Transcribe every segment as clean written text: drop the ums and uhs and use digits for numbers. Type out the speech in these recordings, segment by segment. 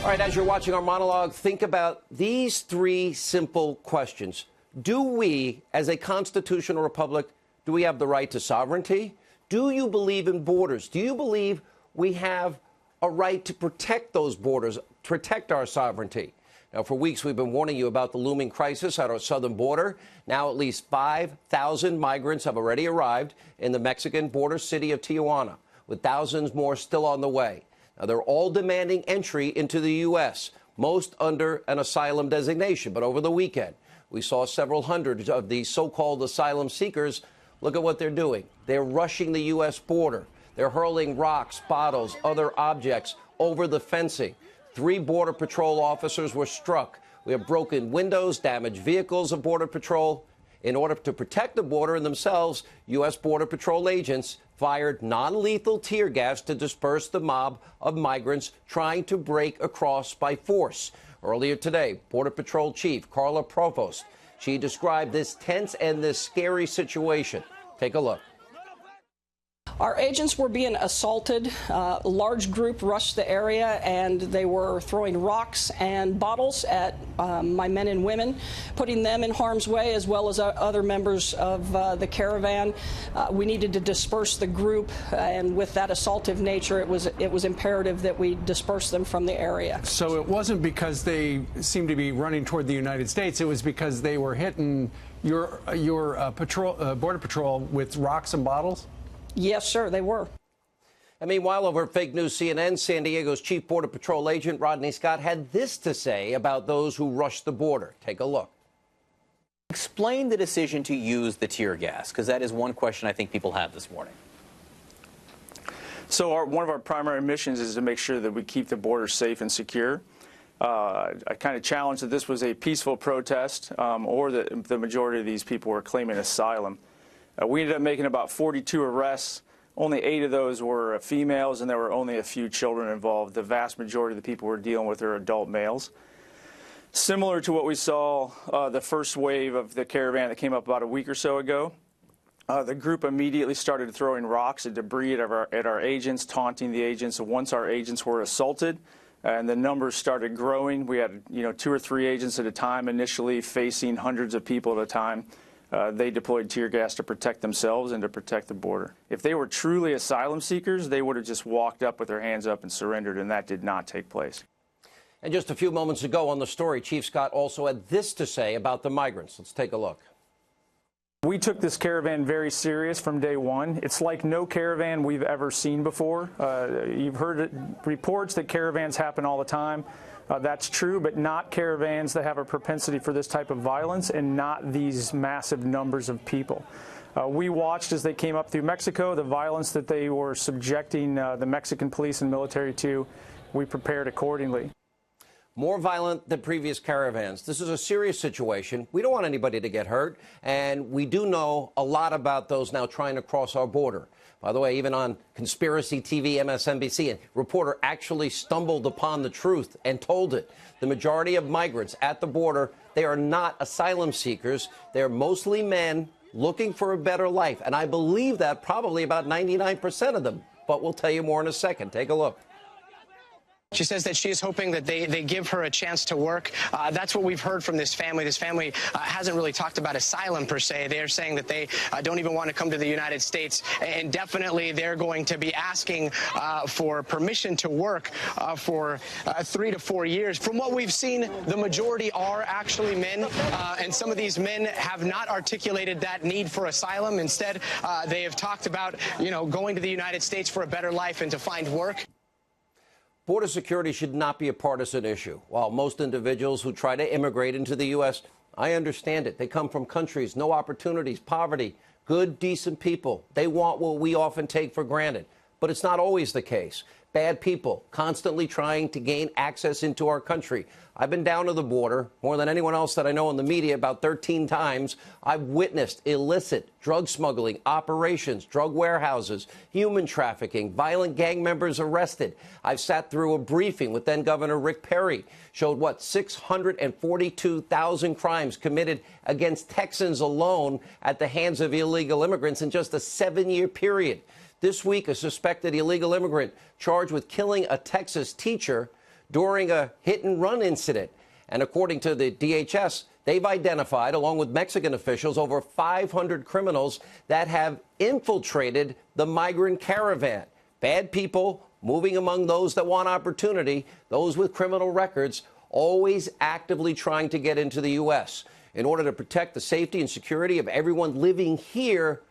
All right, as you're watching our monologue, think about these three simple questions. Do we, as a constitutional republic, do we have the right to sovereignty? Do you believe in borders? Do you believe we have a right to protect those borders, protect our sovereignty? Now, for weeks, we've been warning you about the looming crisis at our southern border. Now, at least 5,000 migrants have already arrived in the Mexican border city of Tijuana, with thousands more still on the way. Now, they're all demanding entry into the U.S., most under an asylum designation. But over the weekend, we saw several hundred of these so-called asylum seekers. Look at what they're doing. They're rushing the U.S. border. They're hurling rocks, bottles, other objects over the fencing. 3 Border Patrol officers were struck. We have broken windows, damaged vehicles of Border Patrol. In order to protect the border and themselves, U.S. Border Patrol agents fired non-lethal tear gas to disperse the mob of migrants trying to break across by force. Earlier today, Border Patrol Chief Carla Provost, she described this tense and this scary situation. Take a look. Our agents were being assaulted. A large group rushed the area, and they were throwing rocks and bottles at my men and women, putting them in harm's way, as well as other members of the caravan. We needed to disperse the group, and with that assaultive nature, it was imperative that we disperse them from the area. So it wasn't because they seemed to be running toward the United States. It was because they were hitting your Border Patrol with rocks and bottles? Yes, sir, they were. And meanwhile, over at Fake News CNN, San Diego's Chief Border Patrol agent Rodney Scott had this to say about those who rushed the border. Take a look. Explain the decision to use the tear gas, because that is one question I think people have this morning. So one of our primary missions is to make sure that we keep the border safe and secure. I kind of challenged that this was a peaceful protest or that the majority of these people were claiming asylum. We ended up making about 42 arrests. Only 8 of those were females, and there were only a few children involved. The vast majority of the people we're dealing with are adult males. Similar to what we saw the first wave of the caravan that came up about a week or so ago, the group immediately started throwing rocks and debris at our agents, taunting the agents. Once our agents were assaulted, and the numbers started growing, we had 2 or 3 agents at a time initially facing hundreds of people at a time. They deployed tear gas to protect themselves and to protect the border. If they were truly asylum seekers, they would have just walked up with their hands up and surrendered, and that did not take place. And just a few moments ago on the story, Chief Scott also had this to say about the migrants. Let's take a look. We took this caravan very serious from day one. It's like no caravan we've ever seen before. You've heard reports that caravans happen all the time. That's true, but not caravans that have a propensity for this type of violence and not these massive numbers of people. We watched as they came up through Mexico, the violence that they were subjecting the Mexican police and military to. We prepared accordingly. More violent than previous caravans. This is a serious situation. We don't want anybody to get hurt, and we do know a lot about those now trying to cross our border. By the way, even on Conspiracy TV, MSNBC, a reporter actually stumbled upon the truth and told it. The majority of migrants at the border, they are not asylum seekers. They're mostly men looking for a better life, and I believe that probably about 99% of them. But we'll tell you more in a second. Take a look. She says that she is hoping that they give her a chance to work. That's what we've heard from this family. This family hasn't really talked about asylum per se. They are saying that they don't even want to come to the United States. And definitely they're going to be asking for permission to work for 3 to 4 years. From what we've seen, the majority are actually men. And some of these men have not articulated that need for asylum. Instead, they have talked about, going to the United States for a better life and to find work. Border security should not be a partisan issue. While most individuals who try to immigrate into the U.S., I understand it. They come from countries, no opportunities, poverty, good, decent people. They want what we often take for granted. But it's not always the case. Bad people constantly trying to gain access into our country. I've been down to the border more than anyone else that I know in the media, about 13 times. I've witnessed illicit drug smuggling operations, drug warehouses, human trafficking, violent gang members arrested. I've sat through a briefing with then Governor Rick Perry, showed 642,000 crimes committed against Texans alone at the hands of illegal immigrants in just a 7-year period. This week, a suspected illegal immigrant charged with killing a Texas teacher during a hit-and-run incident. And according to the DHS, they've identified, along with Mexican officials, over 500 criminals that have infiltrated the migrant caravan. Bad people moving among those that want opportunity, those with criminal records, always actively trying to get into the U.S. In order to protect the safety and security of everyone living here,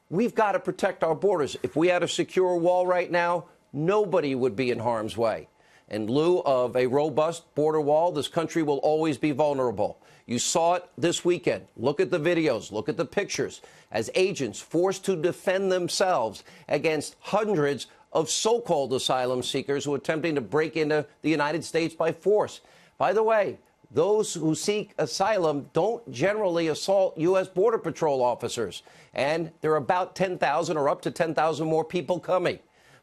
we've got to protect our borders. If we had a secure wall right now, nobody would be in harm's way. In lieu of a robust border wall, this country will always be vulnerable. You saw it this weekend. Look at the videos. Look at the pictures. As agents forced to defend themselves against hundreds of so-called asylum seekers who are attempting to break into the United States by force. By the way, those who seek asylum don't generally assault U.S. Border Patrol officers. And there are about 10,000 or up to 10,000 more people coming.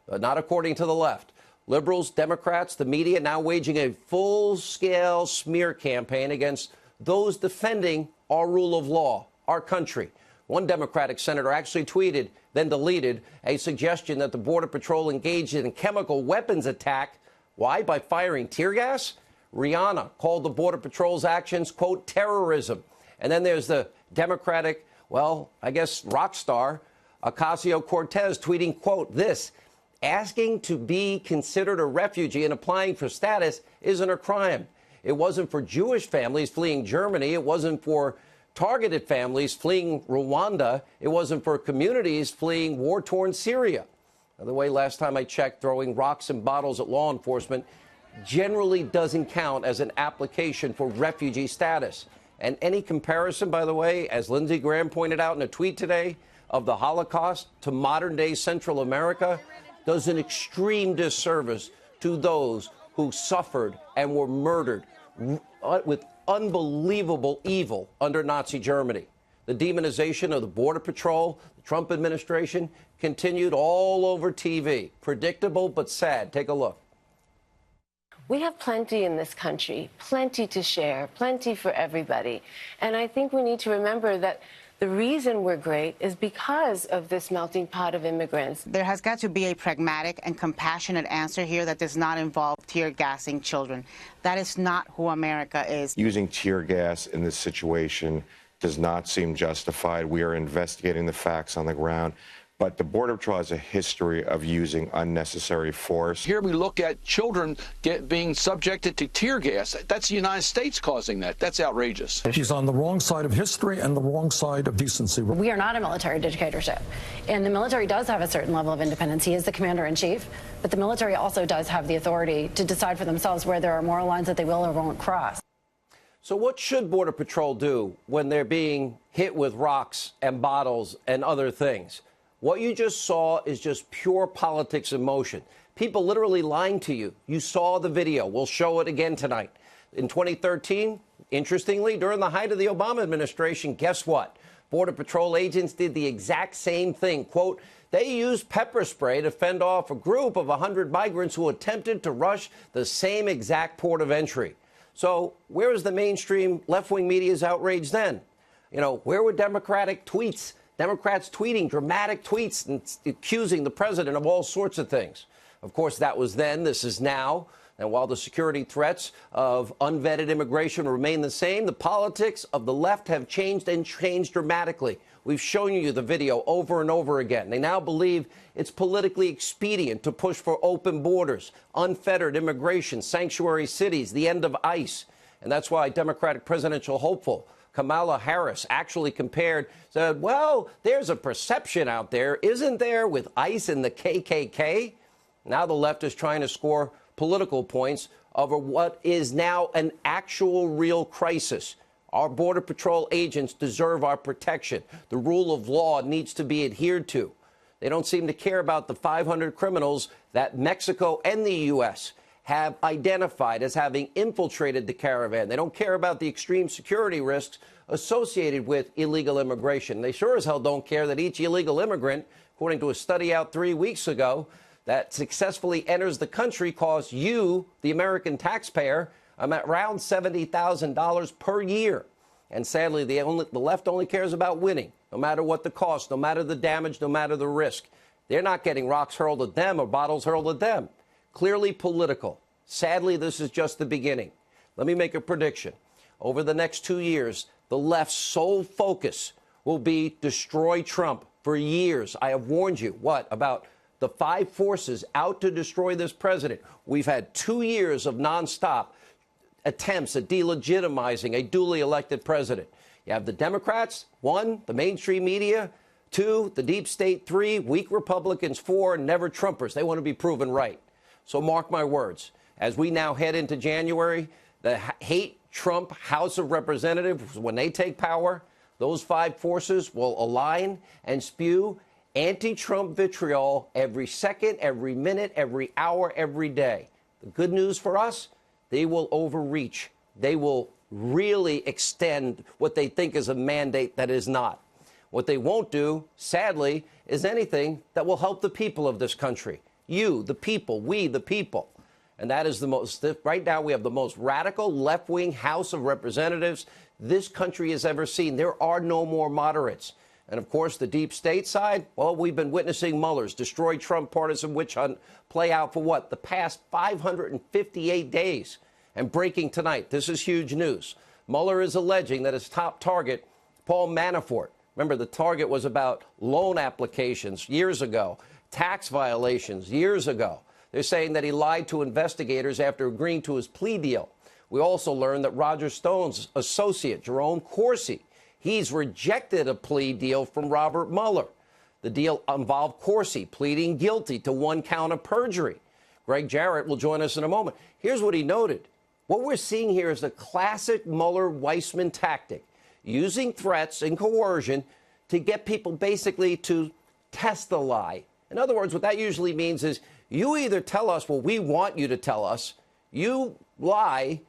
But not according to the left. Liberals, Democrats, the media now waging a full-scale smear campaign against those defending our rule of law, our country. One Democratic senator actually tweeted, then deleted, a suggestion that the Border Patrol engaged in a chemical weapons attack. Why? By firing tear gas? Rihanna called the Border Patrol's actions, quote, terrorism. And then there's the Democratic, well, I guess rock star, Ocasio-Cortez tweeting, quote, this: asking to be considered a refugee and applying for status isn't a crime. It wasn't for Jewish families fleeing Germany. It wasn't for targeted families fleeing Rwanda. It wasn't for communities fleeing war-torn Syria. By the way, last time I checked, throwing rocks and bottles at law enforcement generally doesn't count as an application for refugee status. And any comparison, by the way, as Lindsey Graham pointed out in a tweet today, of the Holocaust to modern-day Central America does an extreme disservice to those who suffered and were murdered with unbelievable evil under Nazi Germany. The demonization of the Border Patrol, the Trump administration, continued all over TV. Predictable but sad. Take a look. We have plenty in this country, plenty to share, plenty for everybody. And I think we need to remember that the reason we're great is because of this melting pot of immigrants. There has got to be a pragmatic and compassionate answer here that does not involve tear gassing children. That is not who America is. Using tear gas in this situation does not seem justified. We are investigating the facts on the ground. But the Border Patrol has a history of using unnecessary force. Here we look at children being subjected to tear gas. That's the United States causing that. That's outrageous. He's on the wrong side of history and the wrong side of decency. We are not a military dictatorship. And the military does have a certain level of independence. He is the commander-in-chief. But the military also does have the authority to decide for themselves where there are moral lines that they will or won't cross. So what should Border Patrol do when they're being hit with rocks and bottles and other things? What you just saw is just pure politics in motion. People literally lying to you. You saw the video. We'll show it again tonight. In 2013, interestingly, during the height of the Obama administration, guess what? Border Patrol agents did the exact same thing. Quote, they used pepper spray to fend off a group of 100 migrants who attempted to rush the same exact port of entry. So where is the mainstream left-wing media's outrage then? You know, where were Democratic tweets? Democrats tweeting dramatic tweets and accusing the president of all sorts of things. Of course, that was then. This is now. And while the security threats of unvetted immigration remain the same, the politics of the left have changed and changed dramatically. We've shown you the video over and over again. They now believe it's politically expedient to push for open borders, unfettered immigration, sanctuary cities, the end of ICE. And that's why Democratic presidential hopeful Kamala Harris actually said, well, there's a perception out there, isn't there, with ICE and the KKK? Now the left is trying to score political points over what is now an actual real crisis. Our Border Patrol agents deserve our protection. The rule of law needs to be adhered to. They don't seem to care about the 500 criminals that Mexico and the U.S. have identified as having infiltrated the caravan. They don't care about the extreme security risks associated with illegal immigration. They sure as hell don't care that each illegal immigrant, according to a study out 3 weeks ago, that successfully enters the country costs you, the American taxpayer, around $70,000 per year. And sadly, the left only cares about winning, no matter what the cost, no matter the damage, no matter the risk. They're not getting rocks hurled at them or bottles hurled at them. Clearly political. Sadly, this is just the beginning. Let me make a prediction. Over the next 2 years, the left's sole focus will be destroy Trump. For years, I have warned you, about the 5 forces out to destroy this president. We've had 2 years of nonstop attempts at delegitimizing a duly elected president. You have the Democrats, 1, the mainstream media, 2, the deep state, 3, weak Republicans, 4, never Trumpers. They want to be proven right. So mark my words. As we now head into January, the hate Trump House of Representatives, when they take power, those 5 forces will align and spew anti-Trump vitriol every second, every minute, every hour, every day. The good news for us, they will overreach. They will really extend what they think is a mandate that is not. What they won't do, sadly, is anything that will help the people of this country. You, the people, we, the people. And that is right now we have the most radical left-wing House of Representatives this country has ever seen. There are no more moderates. And of course, the deep state side, well, we've been witnessing Mueller's destroy Trump partisan witch hunt play out for the past 558 days. And breaking tonight, this is huge news. Mueller is alleging that his top target, Paul Manafort, remember the target was about loan applications years ago, tax violations years ago. They're saying that he lied to investigators after agreeing to his plea deal. We also learned that Roger Stone's associate, Jerome Corsi, he's rejected a plea deal from Robert Mueller. The deal involved Corsi pleading guilty to 1 count of perjury. Greg Jarrett will join us in a moment. Here's what he noted. What we're seeing here is a classic Mueller-Weissman tactic, using threats and coercion to get people basically to test the lie. In other words, what that usually means is you either tell us what we want you to tell us, you lie,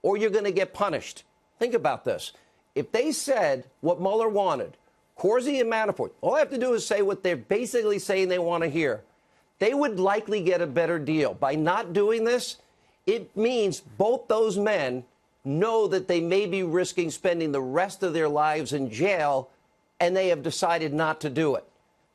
or you're going to get punished. Think about this. If they said what Mueller wanted, Corsi and Manafort, all I have to do is say what they're basically saying they want to hear. They would likely get a better deal. By not doing this, it means both those men know that they may be risking spending the rest of their lives in jail, and they have decided not to do it.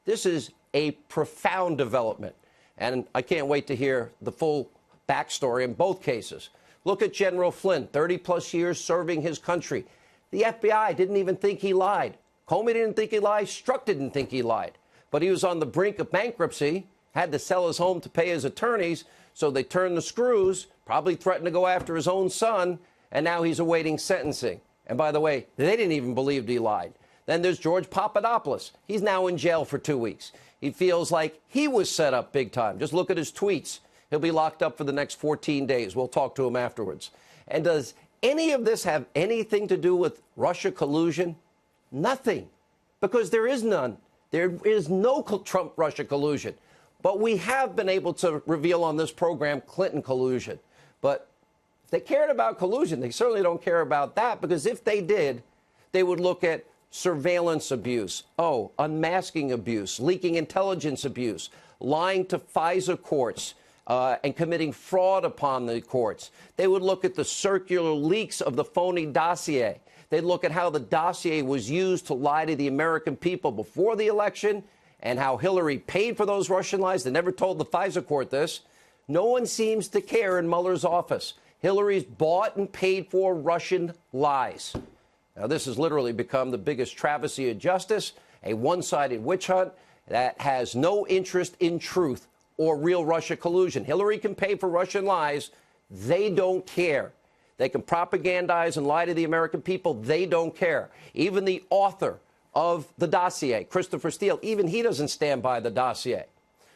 This is a profound development, and I can't wait to hear the full backstory in both cases. Look at General Flynn, 30-plus years serving his country. The FBI didn't even think he lied. Comey didn't think he lied. Strzok didn't think he lied. But he was on the brink of bankruptcy, had to sell his home to pay his attorneys, so they turned the screws, probably threatened to go after his own son, and now he's awaiting sentencing. And by the way, they didn't even believe he lied. Then there's George Papadopoulos. He's now in jail for 2 weeks. He feels like he was set up big time. Just look at his tweets. He'll be locked up for the next 14 days. We'll talk to him afterwards. And does any of this have anything to do with Russia collusion? Nothing, because there is none. There is no Trump-Russia collusion. But we have been able to reveal on this program Clinton collusion. But if they cared about collusion, they certainly don't care about that, because if they did, they would look at surveillance abuse, unmasking abuse, leaking intelligence abuse, lying to FISA courts, and committing fraud upon the courts. They would look at the circular leaks of the phony dossier. They'd look at how the dossier was used to lie to the American people before the election and how Hillary paid for those Russian lies. They never told the FISA court this. No one seems to care in Mueller's office. Hillary's bought and paid for Russian lies. Now, this has literally become the biggest travesty of justice, a one-sided witch hunt that has no interest in truth or real Russia collusion. Hillary can pay for Russian lies. They don't care. They can propagandize and lie to the American people. They don't care. Even the author of the dossier, Christopher Steele, even he doesn't stand by the dossier.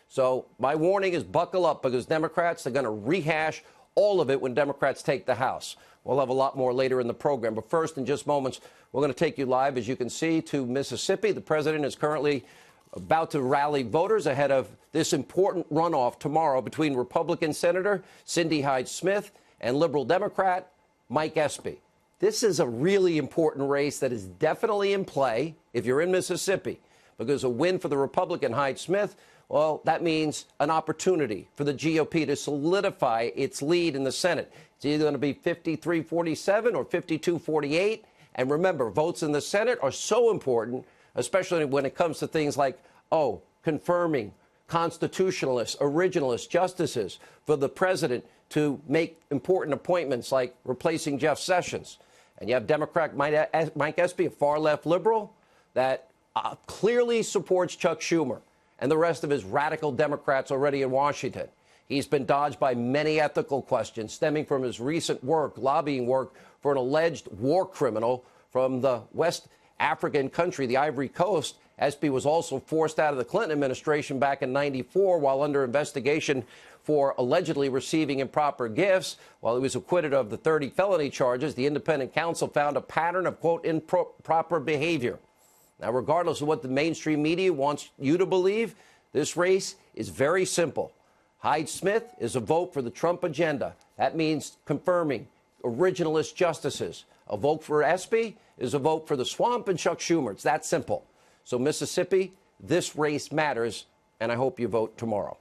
So my warning is buckle up, because Democrats are going to rehash all of it when Democrats take the House. We'll have a lot more later in the program. But first, in just moments, we're going to take you live, as you can see, to Mississippi. The president is currently about to rally voters ahead of this important runoff tomorrow between Republican Senator Cindy Hyde-Smith and liberal Democrat Mike Espy. This is a really important race that is definitely in play if you're in Mississippi, because a win for the Republican Hyde-Smith, well, that means an opportunity for the GOP to solidify its lead in the Senate. It's either going to be 53-47 or 52-48. And remember, votes in the Senate are so important, especially when it comes to things like, confirming constitutionalists, originalist justices for the president to make important appointments like replacing Jeff Sessions. And you have Democrat Mike Espy, a far-left liberal, that clearly supports Chuck Schumer and the rest of his radical Democrats already in Washington. He's been dodged by many ethical questions stemming from his recent work, lobbying work for an alleged war criminal from the West African country, the Ivory Coast. Espy was also forced out of the Clinton administration back in '94 while under investigation for allegedly receiving improper gifts. While he was acquitted of the 30 felony charges, the independent counsel found a pattern of, quote, improper behavior. Now, regardless of what the mainstream media wants you to believe, this race is very simple. Hyde-Smith is a vote for the Trump agenda. That means confirming originalist justices. A vote for Espy is a vote for the swamp and Chuck Schumer. It's that simple. So, Mississippi, this race matters, and I hope you vote tomorrow.